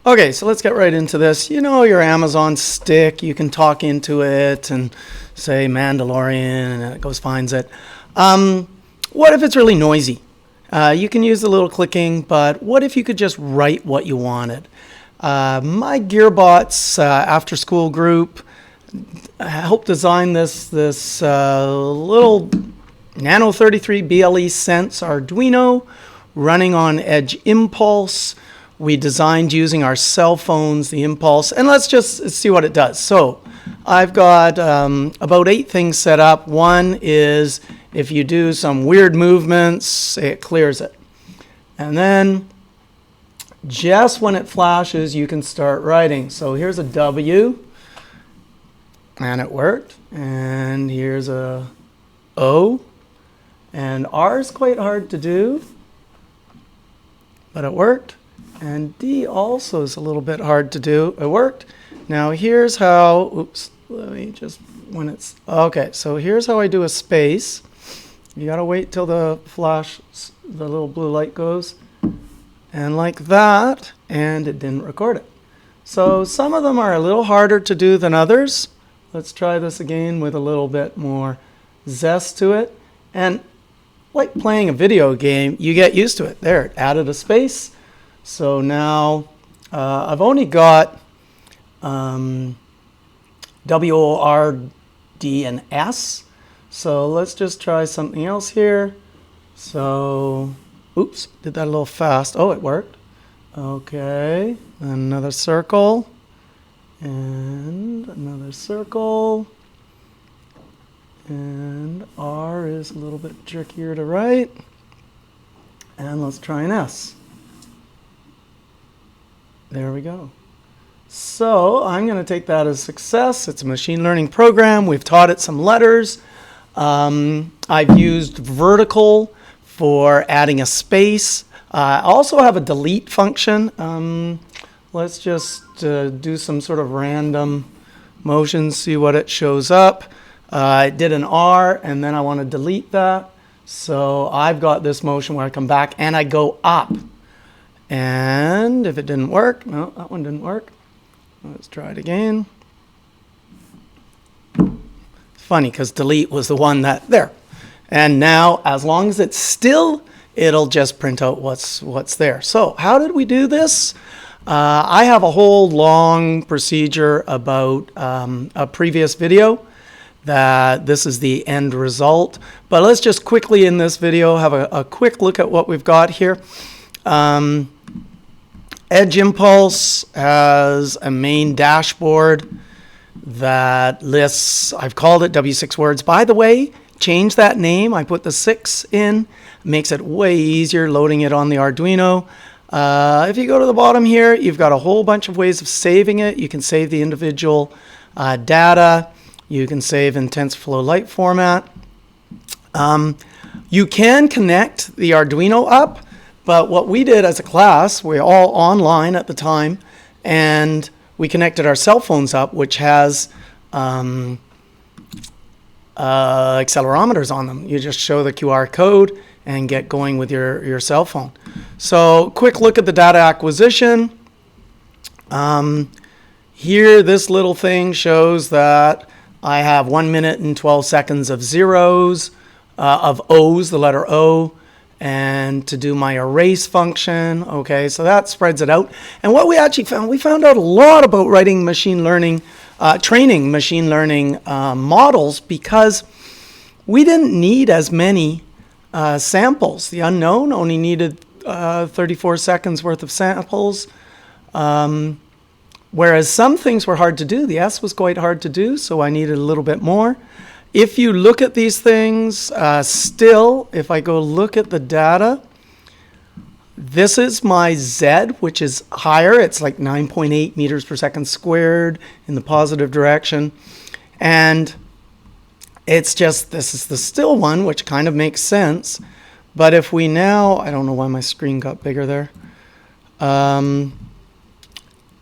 Okay, so let's get right into this. You know your Amazon stick, you can talk into it and say Mandalorian and it goes finds it. What if it's really noisy? You can use a little clicking, but what if you could just write what you wanted? My Gearbots after school group helped design this little Nano 33 BLE Sense Arduino running on Edge Impulse. We designed using our cell phones, the Impulse, and let's just see what it does. So I've got about 8 things set up. One is if you do some weird movements, it clears it. And then just when it flashes, you can start writing. So here's a W, and it worked. And here's a O, and R is quite hard to do, but it worked. And D also is a little bit hard to do. It worked. Now here's how, oops, let me just, when it's, okay, so here's how I do a space. You gotta wait till the flash, the little blue light goes. And like that, and it didn't record it. So some of them are a little harder to do than others. Let's try this again with a little bit more zest to it. And like playing a video game, you get used to it. There, it added a space. So now I've only got W, O, R, D, and S. So let's just try something else here. So, oops, did that a little fast. Oh, it worked. Okay, another circle. And another circle. And R is a little bit trickier to write. And let's try an S. There we go. So I'm going to take that as success. It's a machine learning program. We've taught it some letters. I've used vertical for adding a space. I also have a delete function. Let's just do some sort of random motion, see what it shows up. I did an R, and then I want to delete that. So I've got this motion where I come back and I go up. And if it didn't work, no, that one didn't work. Let's try it again. It's funny because delete was the one that, there. And now, as long as it's still, it'll just print out what's there. So how did we do this? I have a whole long procedure about a previous video that this is the end result. But let's just quickly in this video have a quick look at what we've got here. Edge Impulse has a main dashboard that lists, I've called it W6 words. By the way, change that name. I put the 6 in. Makes it way easier loading it on the Arduino. If you go to the bottom here, you've got a whole bunch of ways of saving it. You can save the individual data. You can save in TensorFlow Lite format. You can connect the Arduino up. But what we did as a class, we're all online at the time, and we connected our cell phones up, which has accelerometers on them. You just show the QR code and get going with your cell phone. So quick look at the data acquisition. Here, this little thing shows that I have 1 minute and 12 seconds of zeros, of O's, the letter O, and to do my erase function. Okay, so that spreads it out. And what we actually found, we found out a lot about writing machine learning, training machine learning models, because we didn't need as many samples. The unknown only needed 34 seconds worth of samples, whereas some things were hard to do. The S was quite hard to do, so I needed a little bit more. If you look at these things, still, if I go look at the data, this is my Z, which is higher. It's like 9.8 meters per second squared in the positive direction. And it's just, this is the still one, which kind of makes sense. But if we now, I don't know why my screen got bigger there.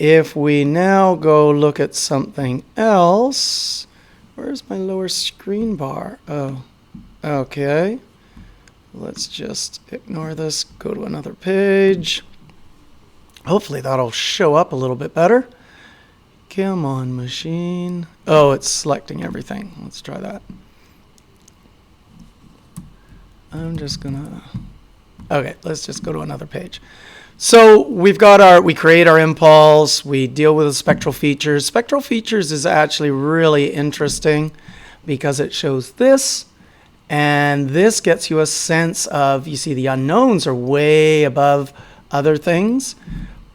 If we now go look at something else, where's my lower screen bar? Oh, okay. Let's just ignore this, go to another page. Hopefully that'll show up a little bit better. Come on, machine. Oh, it's selecting everything. Let's try that. I'm just gonna... Okay, let's just go to another page. So we've got we create our impulse, we deal with the spectral features. Spectral features is actually really interesting because it shows this, and this gets you a sense of, you see the unknowns are way above other things,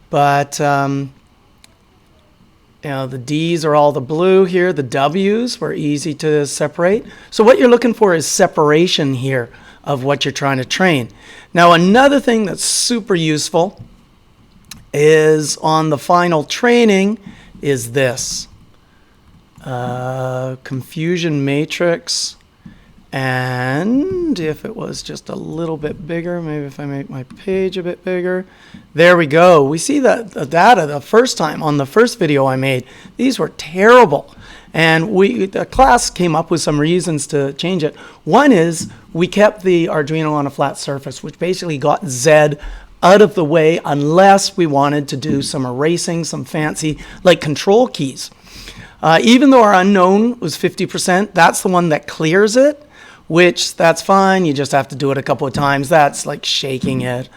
but you know, the D's are all the blue here, the W's were easy to separate. So what you're looking for is separation here of what you're trying to train. Now another thing that's super useful is on the final training is this. Confusion matrix, and if it was just a little bit bigger, maybe if I make my page a bit bigger, there we go. We see that the data the first time on the first video I made, these were terrible. And the class came up with some reasons to change it. One is we kept the Arduino on a flat surface, which basically got Z out of the way unless we wanted to do some erasing, some fancy like control keys. Even though our unknown was 50%, that's the one that clears it, which that's fine. You just have to do it a couple of times. That's like shaking it.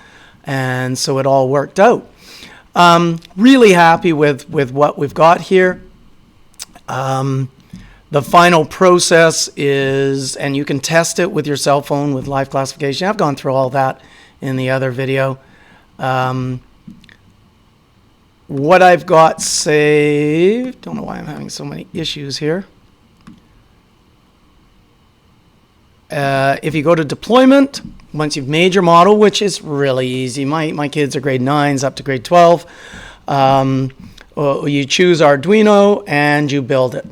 And so it all worked out. Really happy with what we've got here. The final process is, and you can test it with your cell phone with live classification. I've gone through all that in the other video. What I've got saved, don't know why I'm having so many issues here. If you go to deployment, once you've made your model, which is really easy, my kids are grade 9s up to grade 12, you choose Arduino and you build it,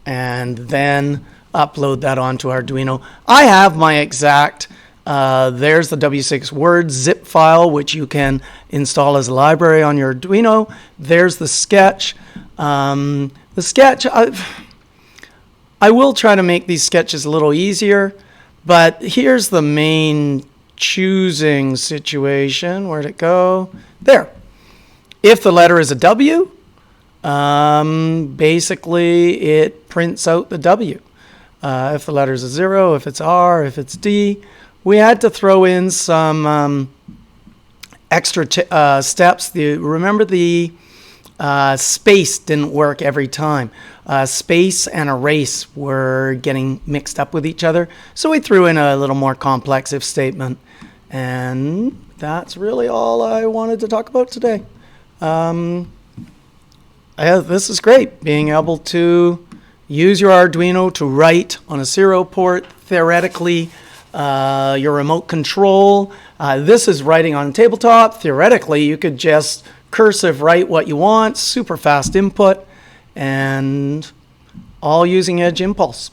and then upload that onto Arduino. I have my exact, there's the W6 Word zip file, which you can install as a library on your Arduino. There's the sketch. The sketch, I will try to make these sketches a little easier, but here's the main choosing situation. Where'd it go? There. If the letter is a W, basically it prints out the W. If the letter is a 0, if it's R, if it's D, we had to throw in some extra steps. Remember the space didn't work every time. Space and erase were getting mixed up with each other. So we threw in a little more complex if statement. And that's really all I wanted to talk about today. This is great, being able to use your Arduino to write on a serial port, theoretically, your remote control. This is writing on tabletop. Theoretically, you could just cursive write what you want, super fast input, and all using Edge Impulse.